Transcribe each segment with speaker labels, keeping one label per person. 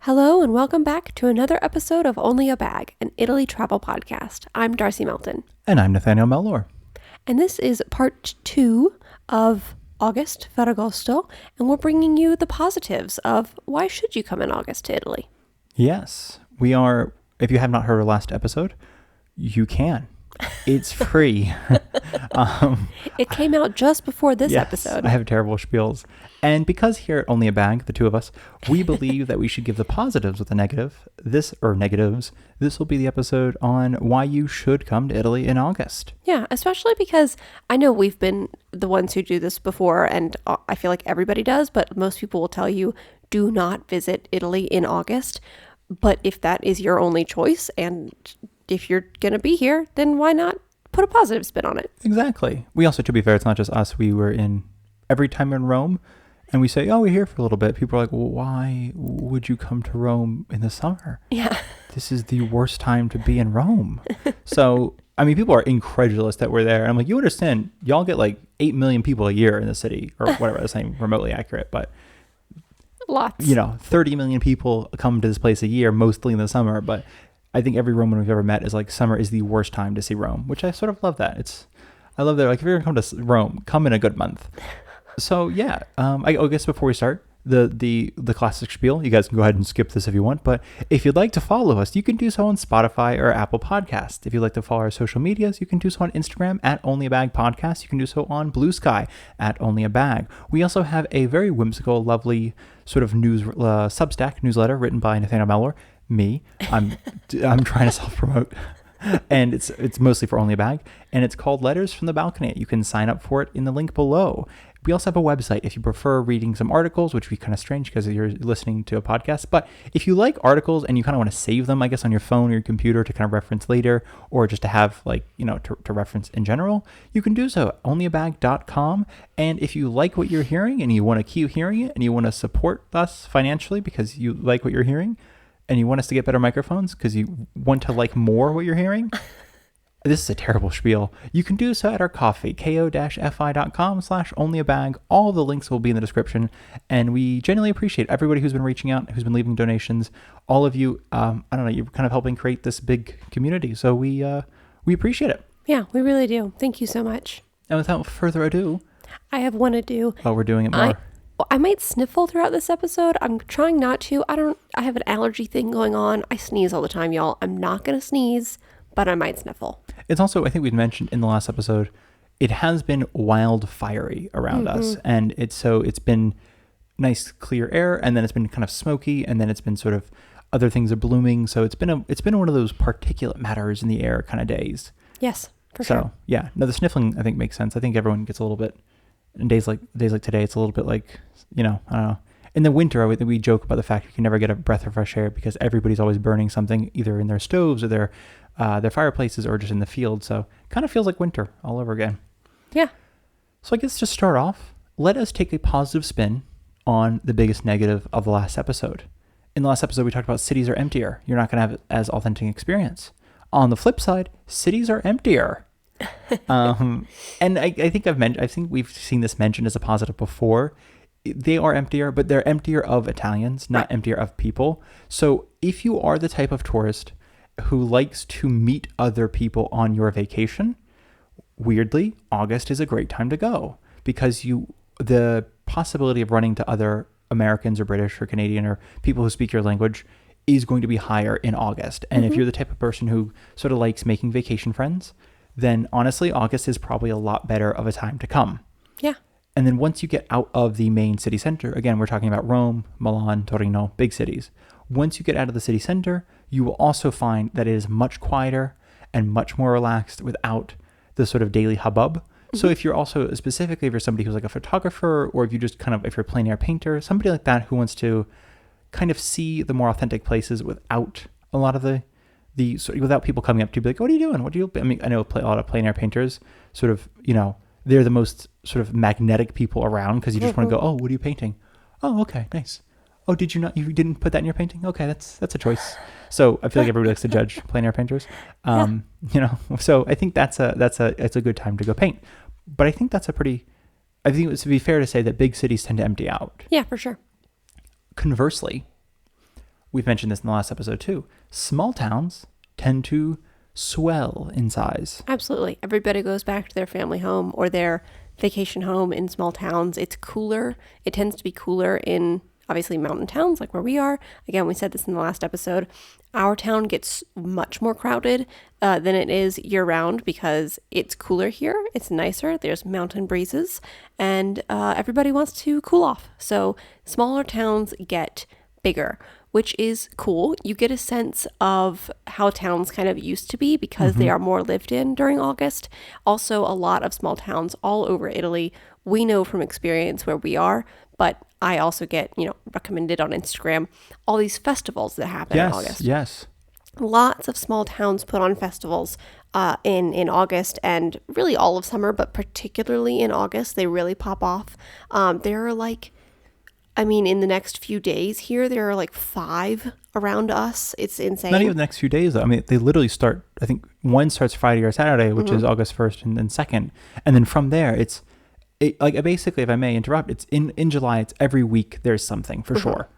Speaker 1: Hello and welcome back to another episode of Only a Bag, an Italy travel podcast. I'm Darcy Melton.
Speaker 2: And I'm Nathaniel Mellor.
Speaker 1: And this is part 2 of August, Ferragosto, and we're bringing you the positives of why should you come in August to Italy?
Speaker 2: Yes, we are. If you have not heard our last episode, you can. It's free.
Speaker 1: It came out just before this
Speaker 2: yes,
Speaker 1: episode.
Speaker 2: I have terrible spiels. And because here at Only a Bag, the two of us, we believe that we should give the positives with the negatives. This will be the episode on why you should come to Italy in August.
Speaker 1: Yeah, especially because I know we've been the ones who do this before, and I feel like everybody does, but most people will tell you, do not visit Italy in August. But if that is your only choice, and if you're going to be here, then why not put a positive spin on it?
Speaker 2: Exactly. We also, to be fair, it's not just us. We were in every time in Rome, and we say, oh, we're here for a little bit. People are like, well, why would you come to Rome in the summer?
Speaker 1: Yeah.
Speaker 2: This is the worst time to be in Rome. So, I mean, people are incredulous that we're there. And I'm like, you understand, y'all get like 8 million people a year in the city, or whatever, that's not even remotely accurate, but
Speaker 1: Lots.
Speaker 2: 30 million people come to this place a year, mostly in the summer. But I think every Roman we've ever met is like, summer is the worst time to see Rome, which I sort of love that. I love that. Like, if you're going to come to Rome, come in a good month. So yeah, I guess before we start, the classic spiel, you guys can go ahead and skip this if you want, but if you'd like to follow us, you can do so on Spotify or Apple Podcasts. If you'd like to follow our social medias, you can do so on Instagram at Only a Bag Podcast. You can do so on Blue Sky at Only a Bag. We also have a very whimsical, lovely sort of Substack newsletter written by Nathaniel Mellor. Me, I'm trying to self-promote. And it's mostly for Only a Bag, and it's called Letters from the Balcony. You can sign up for it in the link below. We also have a website if you prefer reading some articles, which would be kind of strange because you're listening to a podcast. But if you like articles and you kind of want to save them, I guess, on your phone or your computer to kind of reference later, or just to have to reference in general, you can do so at onlyabag.com. And if you like what you're hearing and you want to keep hearing it and you want to support us financially because you like what you're hearing, and you want us to get better microphones because you want to like more what you're hearing, this is a terrible spiel. You can do so at our Ko-fi, ko-fi.com/onlyabag. All the links will be in the description. And we genuinely appreciate everybody who's been reaching out, who's been leaving donations. All of you, I don't know, you're kind of helping create this big community. So we appreciate it.
Speaker 1: Yeah, we really do. Thank you so much.
Speaker 2: And without further ado,
Speaker 1: I have one ado.
Speaker 2: oh, we're doing it more.
Speaker 1: I might sniffle throughout this episode. I'm trying not to. I have an allergy thing going on. I sneeze all the time, y'all. I'm not going to sneeze, but I might sniffle.
Speaker 2: It's also, I think we'd mentioned in the last episode, it has been wildfiery around us. And it's been nice, clear air, and then it's been kind of smoky, and then it's been sort of other things are blooming. So it's been one of those particulate matters in the air kind of days.
Speaker 1: Yes, for sure.
Speaker 2: So yeah, no, the sniffling I think makes sense. I think everyone gets a little bit, in days like today, it's a little bit like, I don't know. In the winter, we joke about the fact you can never get a breath of fresh air because everybody's always burning something either in their stoves or their fireplaces or just in the field. So it kind of feels like winter all over again.
Speaker 1: Yeah.
Speaker 2: So I guess to start off, let us take a positive spin on the biggest negative of the last episode. In the last episode, we talked about cities are emptier. You're not going to have as authentic experience. On the flip side, cities are emptier. And I think we've seen this mentioned as a positive before. They are emptier, but they're emptier of Italians, not emptier of people. So if you are the type of tourist who likes to meet other people on your vacation, weirdly, August is a great time to go because the possibility of running to other Americans or British or Canadian or people who speak your language is going to be higher in August. And if you're the type of person who sort of likes making vacation friends, then honestly, August is probably a lot better of a time to come.
Speaker 1: Yeah.
Speaker 2: And then once you get out of the main city center, again, we're talking about Rome, Milan, Torino, big cities. Once you get out of the city center, you will also find that it is much quieter and much more relaxed without the sort of daily hubbub. So if you're also, specifically if you're somebody who's like a photographer, or if you just if you're a plein air painter, somebody like that who wants to kind of see the more authentic places without a lot of without people coming up to you be like, what are you doing? What do you, I mean, I know a lot of plein air painters sort of, they're the most sort of magnetic people around because you just want to go, oh, what are you painting? Oh, okay, nice. Oh, you didn't put that in your painting? Okay, that's a choice. So I feel like everybody likes to judge plein air painters. So I think it's a good time to go paint. But I think I think it would be fair to say that big cities tend to empty out.
Speaker 1: Yeah, for sure.
Speaker 2: Conversely, we've mentioned this in the last episode too, small towns tend to swell in size.
Speaker 1: Absolutely. Everybody goes back to their family home or their vacation home in small towns. It's cooler. It tends to be cooler in obviously mountain towns like where we are. Again, we said this in the last episode. Our town gets much more crowded than it is year round because it's cooler here. It's nicer. There's mountain breezes and everybody wants to cool off. So smaller towns get bigger, which is cool. You get a sense of how towns kind of used to be because they are more lived in during August. Also, a lot of small towns all over Italy, we know from experience where we are, but I also get, recommended on Instagram, all these festivals that happen in August.
Speaker 2: Yes.
Speaker 1: Lots of small towns put on festivals in August and really all of summer, but particularly in August, they really pop off. There are in the next few days here, there are like 5 around us. It's insane.
Speaker 2: Not even the next few days, though. I mean, they literally start, I think one starts Friday or Saturday, which is August 1st and then 2nd. And then from there, basically, if I may interrupt, it's in July, it's every week there's something for sure.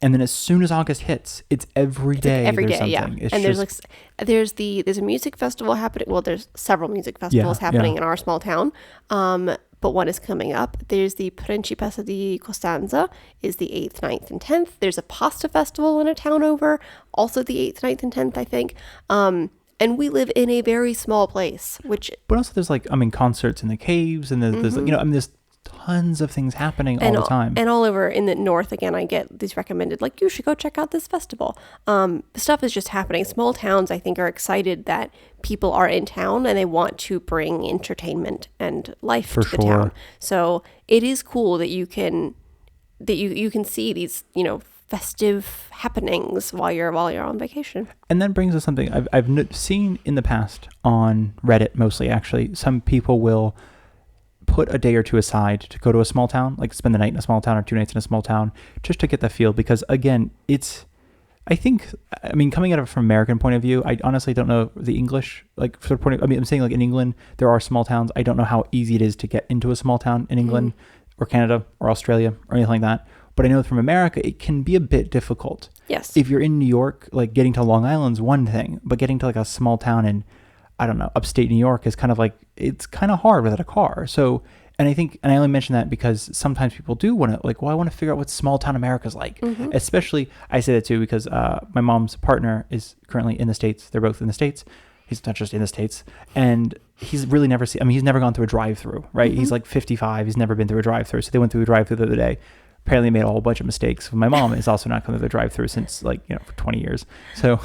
Speaker 2: And then as soon as August hits, it's every day.
Speaker 1: Every
Speaker 2: there's
Speaker 1: day,
Speaker 2: something.
Speaker 1: yeah.
Speaker 2: It's
Speaker 1: and
Speaker 2: just,
Speaker 1: there's a music festival happening. Well, there's several music festivals happening in our small town. But one is coming up. There's the Principessa di Costanza is the 8th, 9th, and 10th. There's a pasta festival in a town over, also the 8th, 9th, and 10th, I think. And we live in a very small place,
Speaker 2: but also there's concerts in the caves and there's there's tons of things happening all the time.
Speaker 1: And all over in the north, again, I get these recommended, you should go check out this festival. The stuff is just happening. Small towns, I think, are excited that people are in town and they want to bring entertainment and life to the town. So it is cool that you can see these, festive happenings while you're on vacation.
Speaker 2: And that brings us something I've seen in the past on Reddit, mostly actually. Some people will put a day or two aside to go to a small town, like spend the night in a small town or 2 nights in a small town, just to get the feel. Because again, coming at it from American point of view, I honestly don't know the English sort of point of. I'm saying in England there are small towns. I don't know how easy it is to get into a small town in England or Canada or Australia or anything like that. But I know from America, it can be a bit difficult.
Speaker 1: Yes.
Speaker 2: If you're in New York, getting to Long Island's one thing, but getting to a small town in, I don't know, upstate New York is kind of it's kind of hard without a car. So, and I only mention that because sometimes people do want to I want to figure out what small town America's like. Especially, I say that too because my mom's partner is currently in the States. They're both in the States. He's not just in the States. And he's really never he's never gone through a drive-through, right? He's 55. He's never been through a drive-through. So they went through a drive-through the other day. Apparently made a whole bunch of mistakes. My mom is also not going through the drive-through since for 20 years. So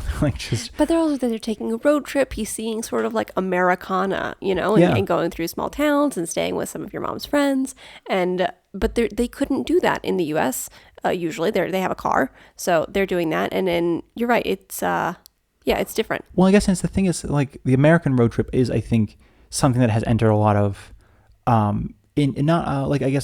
Speaker 1: But they're taking a road trip. He's seeing sort of Americana, and going through small towns and staying with some of your mom's friends. But they couldn't do that in the U.S. Usually they have a car, so they're doing that. And then you're right. It's it's different.
Speaker 2: Well, I guess the thing is the American road trip is, I think, something that has entered a lot of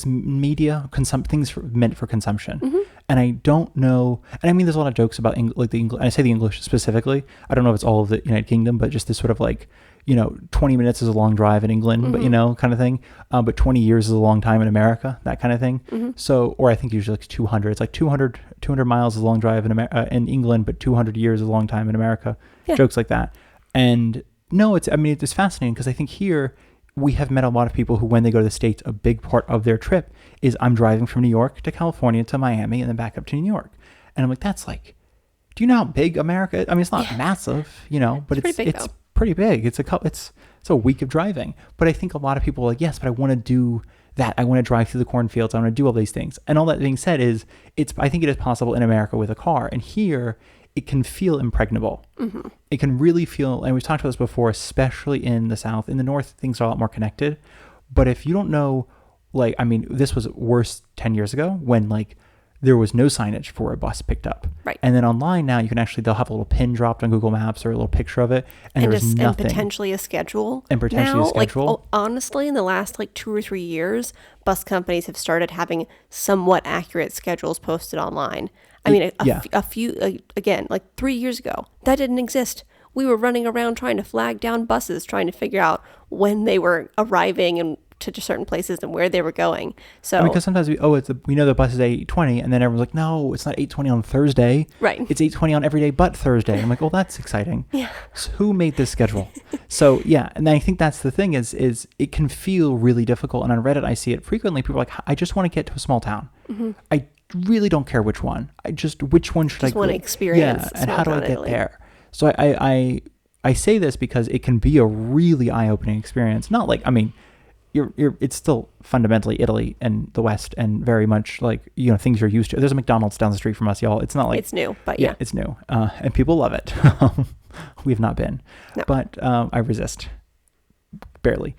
Speaker 2: media things meant for consumption. And I don't know, and I mean there's a lot of jokes about the English, and I say the English specifically. I don't know if it's all of the United Kingdom, but just this sort of 20 minutes is a long drive in England, but kind of thing. But 20 years is a long time in America, that kind of thing. So, or I think usually 200. It's 200 miles is a long drive in England, but 200 years is a long time in America. Yeah. Jokes like that. And no, it's fascinating because I think here we have met a lot of people who, when they go to the States, a big part of their trip is I'm driving from New York to California to Miami and then back up to New York. And I'm that's do you know how big America? I mean, it's not massive, but it's pretty big. It's a week of driving. But I think a lot of people are yes, but I want to do that. I want to drive through the cornfields. I want to do all these things. And all that being said I think it is possible in America with a car. And here it can feel impregnable. It can really feel, and we've talked about this before, especially in the South. In the North, things are a lot more connected. But if you don't know, this was worse 10 years ago when there was no signage for where a bus picked up.
Speaker 1: Right.
Speaker 2: And then online now, you can they'll have a little pin dropped on Google Maps or a little picture of it. And there's nothing.
Speaker 1: And potentially a schedule.
Speaker 2: Now,
Speaker 1: honestly, in the last 2 or 3 years, bus companies have started having somewhat accurate schedules posted online. I mean, a few, again, 3 years ago, that didn't exist. We were running around trying to flag down buses, trying to figure out when they were arriving and to certain places and where they were going. So,
Speaker 2: I mean, because sometimes we know the bus is 8:20, and then everyone's like, no, it's not 8:20 on Thursday.
Speaker 1: right.
Speaker 2: It's 8:20 on every day but Thursday. I'm like, well, that's exciting.
Speaker 1: Yeah.
Speaker 2: So who made this schedule? So yeah, and I think that's the thing is it can feel really difficult. And on Reddit, I see it frequently. People are like, I just want to get to a small town. I really don't care which one. Which one should I
Speaker 1: want to experience.
Speaker 2: Yeah, and how do I get
Speaker 1: Italy.
Speaker 2: there? So I say this because it can be a really eye-opening experience. Not like, I mean, it's still fundamentally Italy and the West and very much like, things you're used to. There's a McDonald's down the street from us, y'all. It's not like
Speaker 1: it's new, but yeah.
Speaker 2: it's new. And people love it. We've not been,
Speaker 1: No.
Speaker 2: but I resist barely.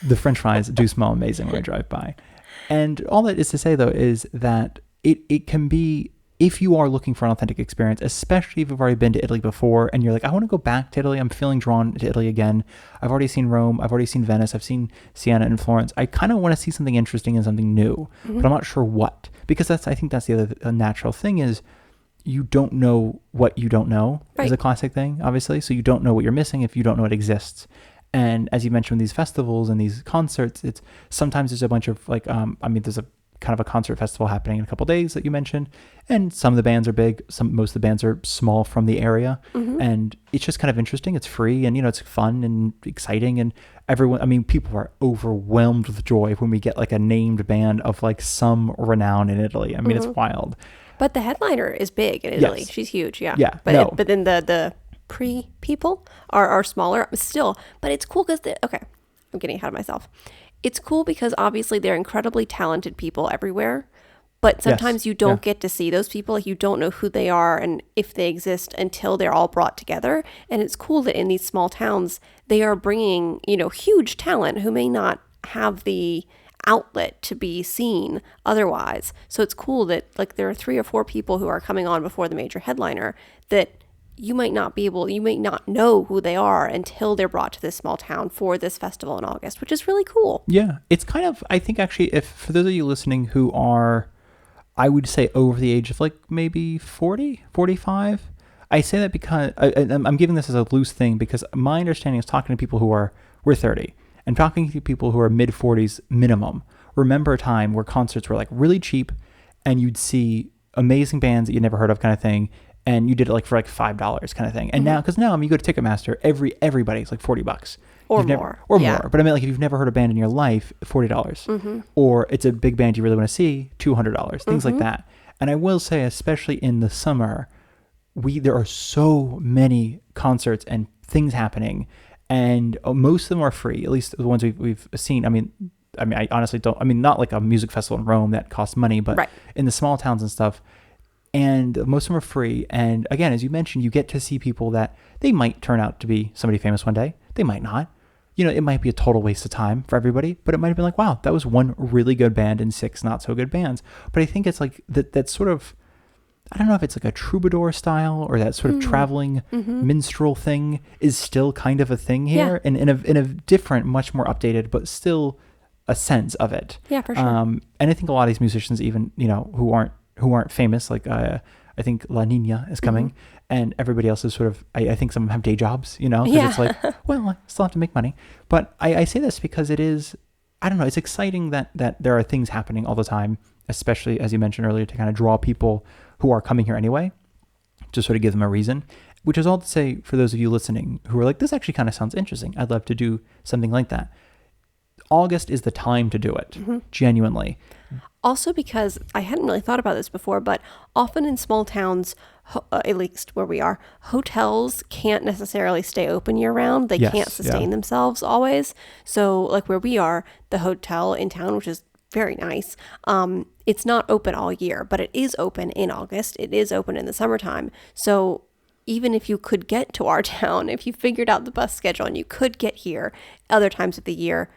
Speaker 2: The French fries do smell amazing when I drive by. And all that is to say though, is that it can be, if you are looking for an authentic experience, especially if you've already been to Italy before and you're like, I want to go back to Italy. I'm feeling drawn to Italy again. I've already seen Rome. I've already seen Venice. I've seen Siena and Florence. I kind of want to see something interesting and something new, but I'm not sure what, because I think that's the other natural thing is you don't know what you don't know is a classic thing, obviously. So you don't know what you're missing if you don't know it exists. And as you mentioned, these festivals and these concerts, it's sometimes there's a bunch of like, there's a kind of a concert festival happening in a couple of days that you mentioned, and some of the bands are big, most of the bands are small from the area, and it's just kind of interesting. It's free, and it's fun and exciting, and people are overwhelmed with joy when we get like a named band of like some renown in Italy. I mean, it's wild.
Speaker 1: But the headliner is big in Italy.
Speaker 2: Yes.
Speaker 1: She's huge, yeah.
Speaker 2: Yeah,
Speaker 1: But but then the people are smaller still. But it's cool because okay, I'm getting ahead of myself. It's cool because obviously they're incredibly talented people everywhere, but sometimes you don't get to see those people. Like you don't know who they are and if they exist until they're all brought together. And it's cool that in these small towns, they are bringing, huge talent who may not have the outlet to be seen otherwise. So it's cool that like there are 3 or 4 people who are coming on before the major headliner that you might not know who they are until they're brought to this small town for this festival in August, which is really cool.
Speaker 2: Yeah, it's kind of, I think actually, if for those of you listening who are, I would say over the age of like maybe 40, 45, I say that because I'm giving this as a loose thing because my understanding is talking to people we're 30 and talking to people who are mid 40s minimum. Remember a time where concerts were like really cheap and you'd see amazing bands that you never heard of kind of thing. And you did it like for like $5 kind of thing. And now, because now, you go to Ticketmaster, everybody's like $40
Speaker 1: or
Speaker 2: more.
Speaker 1: Yeah.
Speaker 2: But I mean, like if you've never heard a band in your life, $40, or it's a big band you really want to see, $200, things like that. And I will say, especially in the summer, there are so many concerts and things happening, and most of them are free. At least the ones we've seen. I mean, I honestly don't. I mean, not like a music festival in Rome that costs money, but in the small towns and stuff. And most of them are free. And again, as you mentioned, you get to see people that they might turn out to be somebody famous one day. They might not. It might be a total waste of time for everybody, but it might have been like, wow, that was one really good band and 6 not so good bands. But I think it's like that sort of, I don't know if it's like a troubadour style or that sort of traveling minstrel thing is still kind of a thing here, and in a different, much more updated, but still a sense of it.
Speaker 1: Yeah, for sure.
Speaker 2: And I think a lot of these musicians, even who aren't famous, like I think La Nina is coming, and everybody else is sort of, I think some of them have day jobs, because it's like, well, I still have to make money. But I say this because it is, I don't know, it's exciting that there are things happening all the time, especially as you mentioned earlier, to kind of draw people who are coming here anyway, to sort of give them a reason, which is all to say for those of you listening who are like, this actually kind of sounds interesting. I'd love to do something like that. August is the time to do it, genuinely.
Speaker 1: Also because I hadn't really thought about this before, but often in small towns, at least where we are, hotels can't necessarily stay open year round. They can't sustain themselves always. So like where we are, the hotel in town, which is very nice, it's not open all year, but it is open in August. It is open in the summertime. So even if you could get to our town, if you figured out the bus schedule and you could get here other times of the year,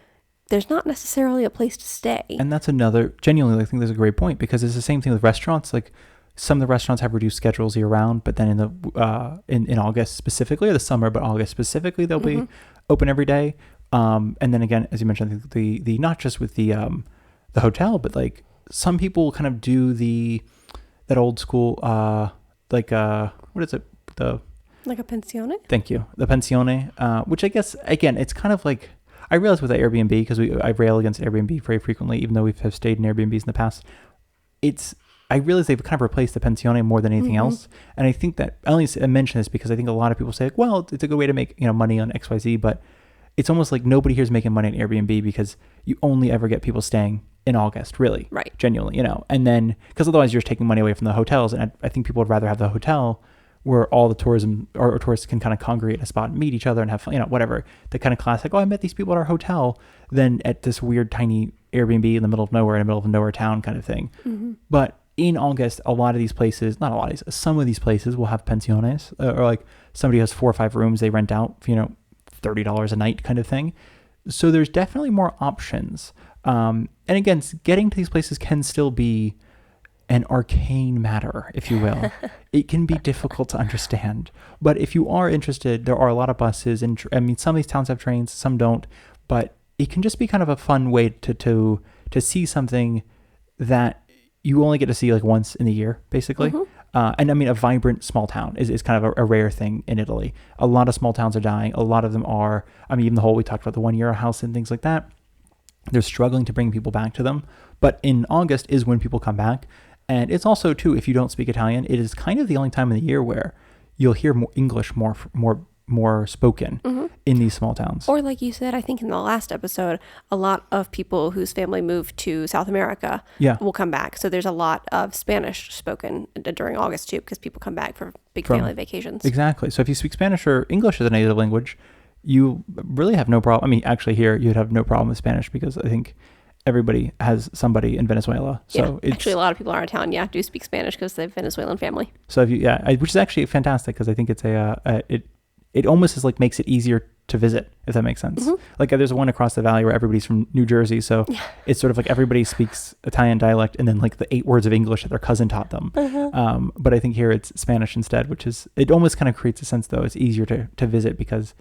Speaker 1: there's not necessarily a place to stay. And
Speaker 2: that's another, genuinely, I think that's a great point, because it's the same thing with restaurants. Like some of the restaurants have reduced schedules year round, but then in the in August specifically, or the summer, but August specifically, they'll be open every day. And then again, as you mentioned, the not just with the hotel, but like some people kind of do that old school what is it, like a
Speaker 1: pensione?
Speaker 2: Thank you, the pensione, which I guess again it's kind of like, I realize with the Airbnb, because I rail against Airbnb very frequently, even though have stayed in Airbnbs in the past. I realize they've kind of replaced the pensione more than anything else. And I think that, I mention this because I think a lot of people say, like, well, it's a good way to make, money on XYZ, but it's almost like nobody here is making money on Airbnb because you only ever get people staying in August, really.
Speaker 1: Right.
Speaker 2: Genuinely, and then, because otherwise you're just taking money away from the hotels. And I think people would rather have the hotel where all the tourism or tourists can kind of congregate at a spot and meet each other and have fun, whatever. The kind of classic, I met these people at our hotel, than at this weird tiny Airbnb in the middle of nowhere, in the middle of nowhere town kind of thing. But in August, a lot of these places, not a lot of these, some of these places will have pensiones, or like somebody has 4 or 5 rooms they rent out for, $30 a night kind of thing. So there's definitely more options. And again, getting to these places can still be an arcane matter, if you will. It can be difficult to understand. But if you are interested, there are a lot of buses. And some of these towns have trains, some don't. But it can just be kind of a fun way to see something that you only get to see like once in the year, basically. And a vibrant small town is kind of a rare thing in Italy. A lot of small towns are dying. A lot of them are, even we talked about the 1 euro house and things like that. They're struggling to bring people back to them. But in August is when people come back. And it's also, too, if you don't speak Italian, it is kind of the only time of the year where you'll hear more English more spoken in these small towns.
Speaker 1: Or like you said, I think in the last episode, a lot of people whose family moved to South America will come back. So there's a lot of Spanish spoken during August too, because people come back for big family vacations.
Speaker 2: Exactly. So if you speak Spanish or English as a native language, you really have no problem. Actually here you'd have no problem with Spanish, because I think everybody has somebody in Venezuela. So
Speaker 1: actually a lot of people in our town, do speak Spanish because they have Venezuelan family.
Speaker 2: So which is actually fantastic, because I think it's it almost is like makes it easier to visit, if that makes sense. Like there's one across the valley where everybody's from New Jersey, so it's sort of like everybody speaks Italian dialect and then like the 8 words of English that their cousin taught them. But I think here it's Spanish instead, which is, it almost kind of creates a sense though it's easier to visit because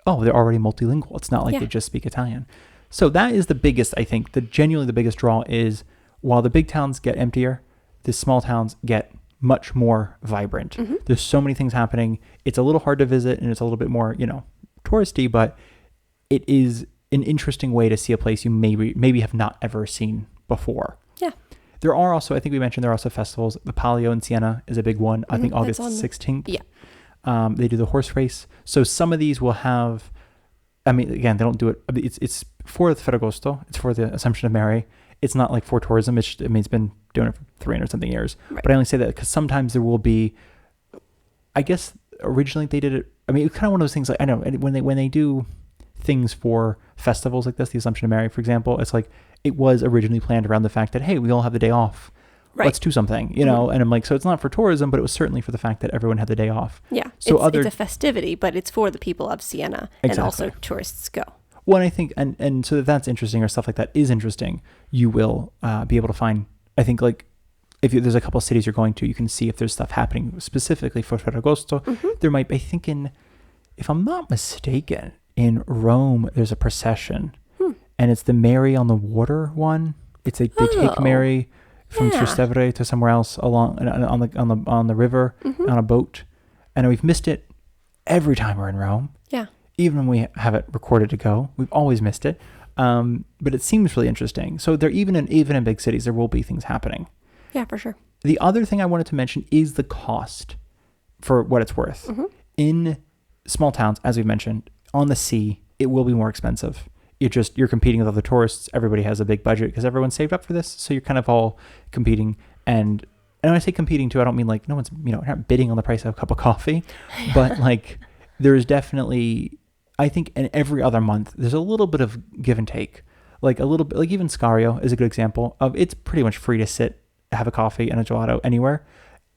Speaker 2: they're already multilingual. It's not like they just speak Italian. So that is the biggest, I think, genuinely the biggest draw is, while the big towns get emptier, the small towns get much more vibrant. There's so many things happening. It's a little hard to visit and it's a little bit more, touristy, but it is an interesting way to see a place you maybe have not ever seen before. Yeah. There are also, I think we mentioned, there are also festivals. The Palio in Siena is a big one. I think August 16th. Yeah. They do the horse race. So some of these will have, again, they don't do it. It's for the Ferragosto. It's for the Assumption of Mary. It's not like for tourism. It's been doing it for 300 something years. Right. But I only say that because sometimes there will be, I guess originally they did it. It's kind of one of those things, like, I know when they do things for festivals like this, the Assumption of Mary, for example, it's like, it was originally planned around the fact that, hey, we all have the day off. Right. Let's do something, and I'm like, so it's not for tourism, but it was certainly for the fact that everyone had the day off. Yeah.
Speaker 1: So it's a festivity, but it's for the people of Siena, and also tourists go.
Speaker 2: Well, and I think, and so that's interesting, or stuff like that is interesting. You will be able to find, I think, like, if there's a couple of cities you're going to, you can see if there's stuff happening specifically for Ferragosto. There might be, I think if I'm not mistaken, in Rome, there's a procession, and it's the Mary on the Water one. It's they take Mary from Trastevere to somewhere else along on the river on a boat, and we've missed it every time we're in Rome. Yeah. Even when we have it recorded to go, we've always missed it. But it seems really interesting. So even in big cities, there will be things happening.
Speaker 1: Yeah, for sure.
Speaker 2: The other thing I wanted to mention is the cost, for what it's worth. In small towns, as we've mentioned, on the sea, it will be more expensive. You're competing with other tourists. Everybody has a big budget because everyone's saved up for this. So you're kind of all competing. And when I say competing too, I don't mean like no one's, not bidding on the price of a cup of coffee, but like there's definitely, I think in every other month, there's a little bit of give and take. Like a little bit, like even Scario is a good example of, it's pretty much free to sit, have a coffee and a gelato anywhere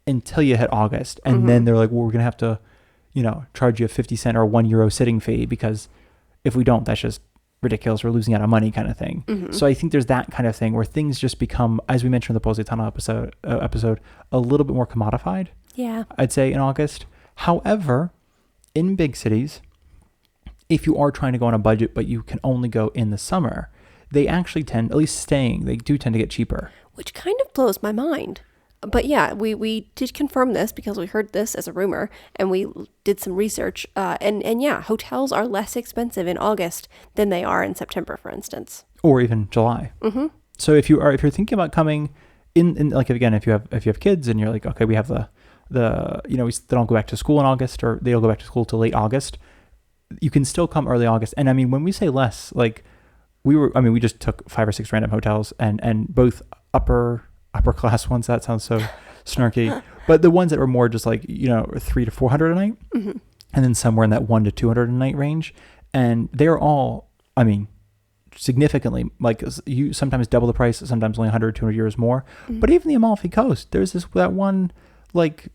Speaker 2: until you hit August. And then they're like, well, we're going to have to, charge you a 50 cent or €1 sitting fee, because if we don't, that's just ridiculous. We're losing out on money kind of thing. So I think there's that kind of thing where things just become, as we mentioned in the Positano episode, a little bit more commodified. Yeah. I'd say in August. However, in big cities, if you are trying to go on a budget, but you can only go in the summer, they actually tend, at least they do tend to get cheaper.
Speaker 1: Which kind of blows my mind. But yeah, we did confirm this because we heard this as a rumor and we did some research. And yeah, hotels are less expensive in August than they are in September, for instance.
Speaker 2: Or even July.
Speaker 1: Mm-hmm.
Speaker 2: So if you're thinking about coming in like, again, if you have kids and you're like, okay, we have they don't go back to school in August, or they don't go back to school till late August, you can still come early August. And I mean, when we say less, like we just took 5 or 6 random hotels and both upper class ones. That sounds so snarky, but the ones that were more just like, 300 to 400 a night,
Speaker 1: Mm-hmm.
Speaker 2: and then somewhere in that 100 to 200 a night range. And they're all, I mean, significantly, like, you sometimes double the price, sometimes only 100, 200 euros more.
Speaker 1: Mm-hmm.
Speaker 2: But even the Amalfi Coast, there's that one, like,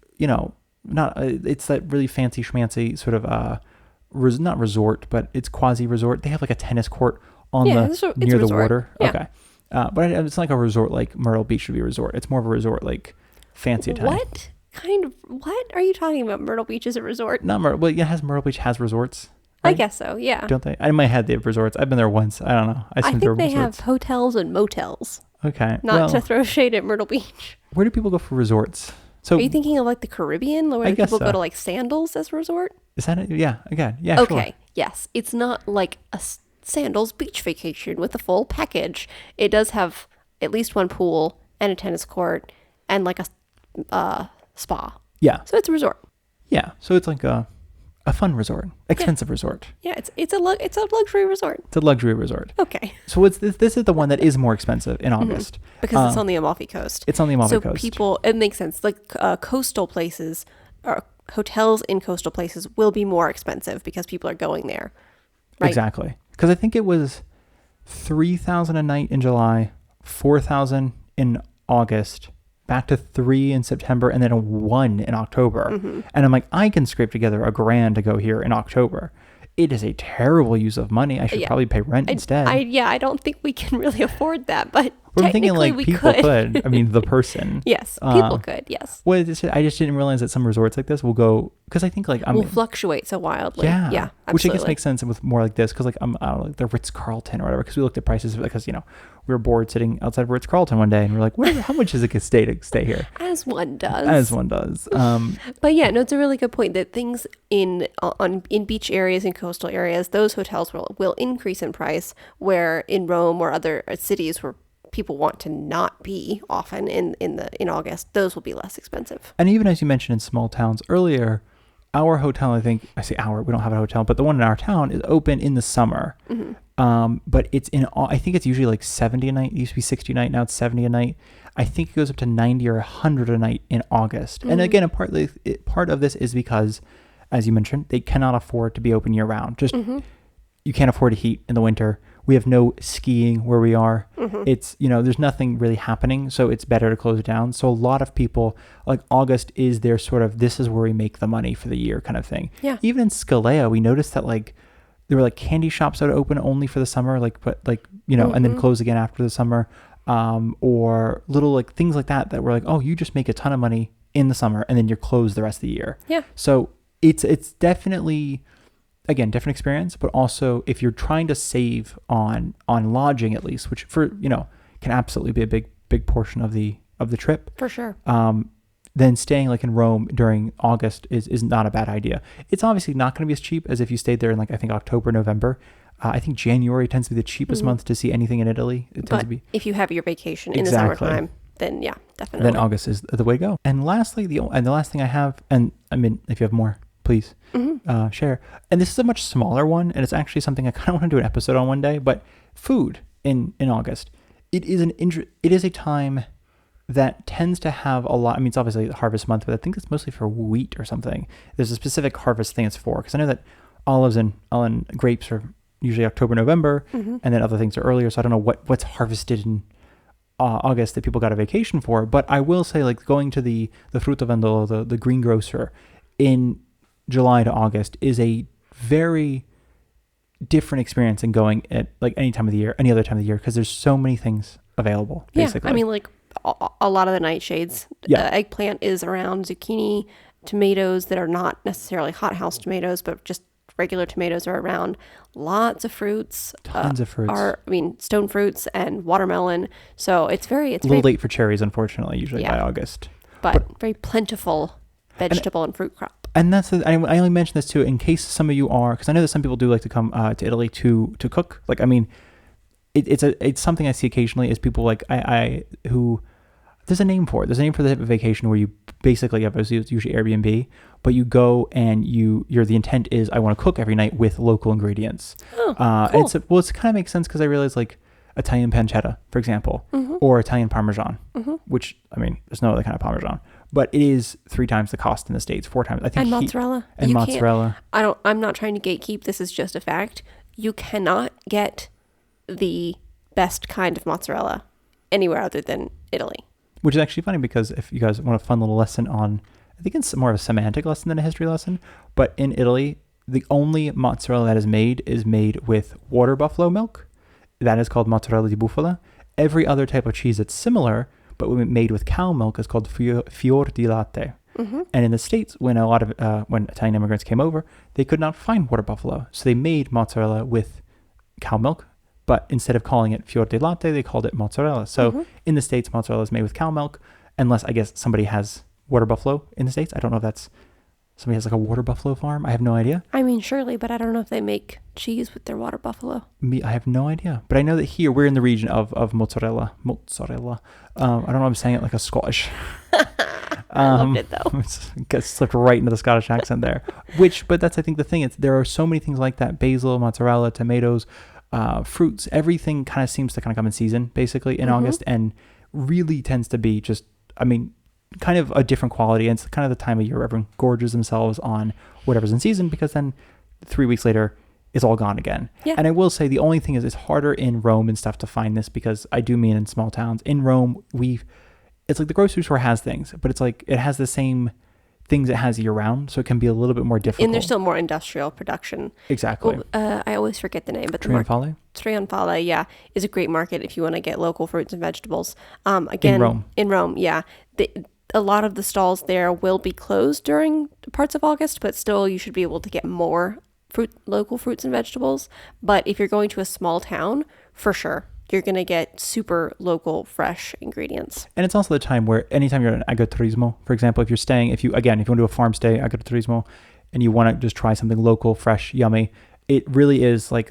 Speaker 2: not, it's that really fancy schmancy sort of, not resort, but it's quasi resort. They have like a tennis court on
Speaker 1: it's
Speaker 2: near the
Speaker 1: resort.
Speaker 2: water.
Speaker 1: Yeah.
Speaker 2: Okay. But it's not like a resort like Myrtle Beach would be a resort. It's more of a resort like fancy Italian.
Speaker 1: What are you talking about? Myrtle Beach is a resort?
Speaker 2: Not Myrtle, well, yeah, Myrtle Beach has resorts.
Speaker 1: I
Speaker 2: Right?
Speaker 1: guess so, yeah.
Speaker 2: Don't they? In my head, they have resorts. I've been there once. I don't know.
Speaker 1: I
Speaker 2: assumed
Speaker 1: think
Speaker 2: there were
Speaker 1: they
Speaker 2: resorts.
Speaker 1: have hotels and motels.
Speaker 2: Okay.
Speaker 1: Not
Speaker 2: well,
Speaker 1: to throw shade at Myrtle Beach.
Speaker 2: where do people go for resorts? So
Speaker 1: Are you thinking of like the Caribbean, where
Speaker 2: I guess
Speaker 1: people
Speaker 2: so.
Speaker 1: go to like Sandals as a resort?
Speaker 2: is that it? Yeah. Again. Yeah.
Speaker 1: Okay,
Speaker 2: Sure.
Speaker 1: yes. It's not like a Sandals beach vacation with a full package. It does have at least one pool and a tennis court and like a spa.
Speaker 2: Yeah.
Speaker 1: So it's a resort.
Speaker 2: Yeah. So it's like a fun resort, expensive resort.
Speaker 1: Yeah, it's a luxury resort.
Speaker 2: It's a luxury resort.
Speaker 1: Okay.
Speaker 2: So it's this is the one that is more expensive in August.
Speaker 1: Because it's on the Amalfi Coast.
Speaker 2: It's on the Amalfi
Speaker 1: So
Speaker 2: Coast.
Speaker 1: people, it makes sense. Like coastal places, or hotels in coastal places will be more expensive because people are going there. Right?
Speaker 2: Exactly. Because I think it was 3,000 a night in July, 4,000 in August, back to 3 in September, and then a 1 in October.
Speaker 1: Mm-hmm.
Speaker 2: And I'm like, I can scrape together $1,000 to go here in October. It is a terrible use of money. I should probably pay rent instead.
Speaker 1: I don't think we can really afford that, but
Speaker 2: But I'm thinking
Speaker 1: technically
Speaker 2: like
Speaker 1: we
Speaker 2: people
Speaker 1: could.
Speaker 2: I mean, the person.
Speaker 1: Yes, people could. Yes,
Speaker 2: Well, I just didn't realize that some resorts like this will go, because I think like
Speaker 1: will fluctuate so wildly. Yeah, absolutely.
Speaker 2: Which I guess makes sense with more like this, because like I don't know, like the Ritz Carlton or whatever. Because we looked at prices because we were bored sitting outside of Ritz Carlton one day and we're like, how much is it to stay here?
Speaker 1: As one does.
Speaker 2: As one does.
Speaker 1: But yeah, no, it's a really good point that things in beach areas and coastal areas, those hotels will increase in price. Where in Rome or other cities where people want to not be often in August, those will be less expensive.
Speaker 2: And even as you mentioned in small towns earlier, our hotel, I think, I say our, we don't have a hotel, but the one in our town is open in the summer.
Speaker 1: Mm-hmm.
Speaker 2: But I think it's usually like 70 a night. It used to be 60 a night. Now it's 70 a night. I think it goes up to 90 or 100 a night in August.
Speaker 1: Mm-hmm.
Speaker 2: And again, part of this is because, as you mentioned, they cannot afford to be open year round. Just, you can't afford to heat in the winter. We have no skiing where we are.
Speaker 1: Mm-hmm.
Speaker 2: It's, there's nothing really happening. So it's better to close it down. So a lot of people, like August is their sort of, this is where we make the money for the year kind of thing.
Speaker 1: Yeah.
Speaker 2: Even in Scalea, we noticed that like, there were like candy shops that would open only for the summer, and then close again after the summer. Or little like things like that were like, oh, you just make a ton of money in the summer and then you're closed the rest of the year.
Speaker 1: Yeah.
Speaker 2: So it's definitely, again, different experience, but also if you're trying to save on lodging at least, which can absolutely be a big portion of the trip.
Speaker 1: For sure.
Speaker 2: Then staying like in Rome during August is not a bad idea. It's obviously not going to be as cheap as if you stayed there in like, I think October, November. I think January tends to be the cheapest month to see anything in Italy. It tends to be.
Speaker 1: If you have your vacation in
Speaker 2: Exactly.
Speaker 1: the summertime, then yeah, definitely.
Speaker 2: Then August is the way to go. And lastly, the last thing I have, and I mean, if you have more, please share. And this is a much smaller one, and it's actually something I kind of want to do an episode on one day. But food in August, it is a time that tends to have a lot. I mean, it's obviously the harvest month, but I think it's mostly for wheat or something. There's a specific harvest thing it's for, because I know that olives and grapes are usually October, November, and then other things are earlier. So I don't know what's harvested in August that people got a vacation for. But I will say, like, going to the fruttovendolo, the greengrocer in July to August is a very different experience than going at like any other time of the year, because there's so many things available. Basically.
Speaker 1: Yeah, I mean, like a lot of the nightshades.
Speaker 2: Yeah.
Speaker 1: Eggplant is around, zucchini, tomatoes that are not necessarily hothouse tomatoes, but just regular tomatoes are around. Lots of fruits.
Speaker 2: Tons of fruits.
Speaker 1: Stone fruits and watermelon. So it's
Speaker 2: a little late for cherries, unfortunately, usually
Speaker 1: Yeah.
Speaker 2: by August.
Speaker 1: but very plentiful vegetable and fruit crop.
Speaker 2: And I only mention this too in case some of you are, because I know that some people do like to come to Italy to cook. Like, I mean, it's something I see occasionally is people like who there's a name for it. There's a name for the type of vacation where you basically have it's usually Airbnb, but you go and the intent is I want to cook every night with local ingredients.
Speaker 1: Oh,
Speaker 2: cool.
Speaker 1: cool.
Speaker 2: And it kind of makes sense because I realize like Italian pancetta, for example, or Italian Parmesan, which, I mean, there's no other kind of Parmesan, but it is 3 times the cost in the States, 4 times. I think
Speaker 1: And mozzarella.
Speaker 2: And mozzarella.
Speaker 1: I'm not trying to gatekeep. This is just a fact. You cannot get the best kind of mozzarella anywhere other than Italy.
Speaker 2: Which is actually funny because if you guys want a fun little lesson on, I think it's more of a semantic lesson than a history lesson, but in Italy, the only mozzarella that is made with water buffalo milk. That is called mozzarella di bufala. Every other type of cheese that's similar, but made with cow milk, is called fior di latte. And in the States, when when Italian immigrants came over, they could not find water buffalo, so they made mozzarella with cow milk. But instead of calling it fior di latte, they called it mozzarella. So in the States, mozzarella is made with cow milk, unless I guess somebody has water buffalo in the States. I don't know if that's somebody has like a water buffalo farm. I have no idea. I
Speaker 1: mean, surely, but I don't know if they make cheese with their water buffalo.
Speaker 2: I have no idea. But I know that here, we're in the region of mozzarella. Mozzarella. I don't know if I'm saying it like a Scottish.
Speaker 1: I loved it though.
Speaker 2: Gets slipped right into the Scottish accent there. But that's, I think, the thing. There are so many things like that. Basil, mozzarella, tomatoes, fruits, everything kind of seems to kind of come in season basically in August, and really tends to be just, I mean, kind of a different quality. And it's kind of the time of year where everyone gorges themselves on whatever's in season, because then 3 weeks later it's all gone again.
Speaker 1: Yeah.
Speaker 2: And I will say the only thing is it's harder in Rome and stuff to find this, because I do mean in small towns. In Rome, it's like the grocery store has things, but it's like it has the same things it has year round, so it can be a little bit more difficult.
Speaker 1: And there's still more industrial production.
Speaker 2: Exactly.
Speaker 1: I always forget the name, but
Speaker 2: Trionfale,
Speaker 1: yeah, is a great market if you want to get local fruits and vegetables. Again, in Rome, yeah. A lot of the stalls there will be closed during parts of August, but still you should be able to get more local fruits and vegetables. But if you're going to a small town, for sure, you're going to get super local, fresh ingredients.
Speaker 2: And it's also the time where anytime you're at an agriturismo, for example, if you want to do a farm stay, agriturismo, and you want to just try something local, fresh, yummy, it really is like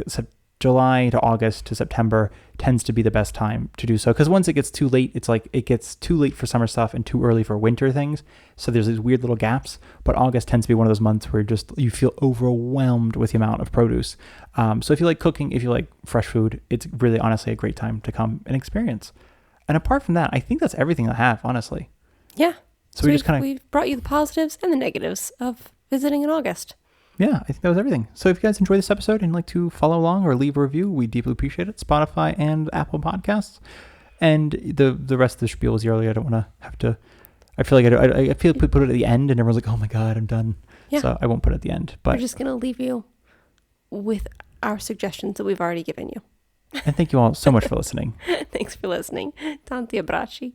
Speaker 2: July to August to September tends to be the best time to do so. Because once it gets too late, it's like it gets too late for summer stuff and too early for winter things. So there's these weird little gaps. But August tends to be one of those months where you feel overwhelmed with the amount of produce. So if you like cooking, if you like fresh food, it's really honestly a great time to come and experience. And apart from that, I think that's everything I have, honestly.
Speaker 1: Yeah.
Speaker 2: So
Speaker 1: we've brought you the positives and the negatives of visiting in August.
Speaker 2: Yeah, I think that was everything. So if you guys enjoyed this episode and like to follow along or leave a review, we deeply appreciate it. Spotify and Apple Podcasts. And the rest of the spiel is yearly. I don't want to have to. I feel like I feel like we put it at the end and everyone's like, oh my God, I'm done. Yeah. So I won't put it at the end. But
Speaker 1: we're just going to leave you with our suggestions that we've already given you.
Speaker 2: And thank you all so much for listening.
Speaker 1: Thanks for listening. Tanti abbracci.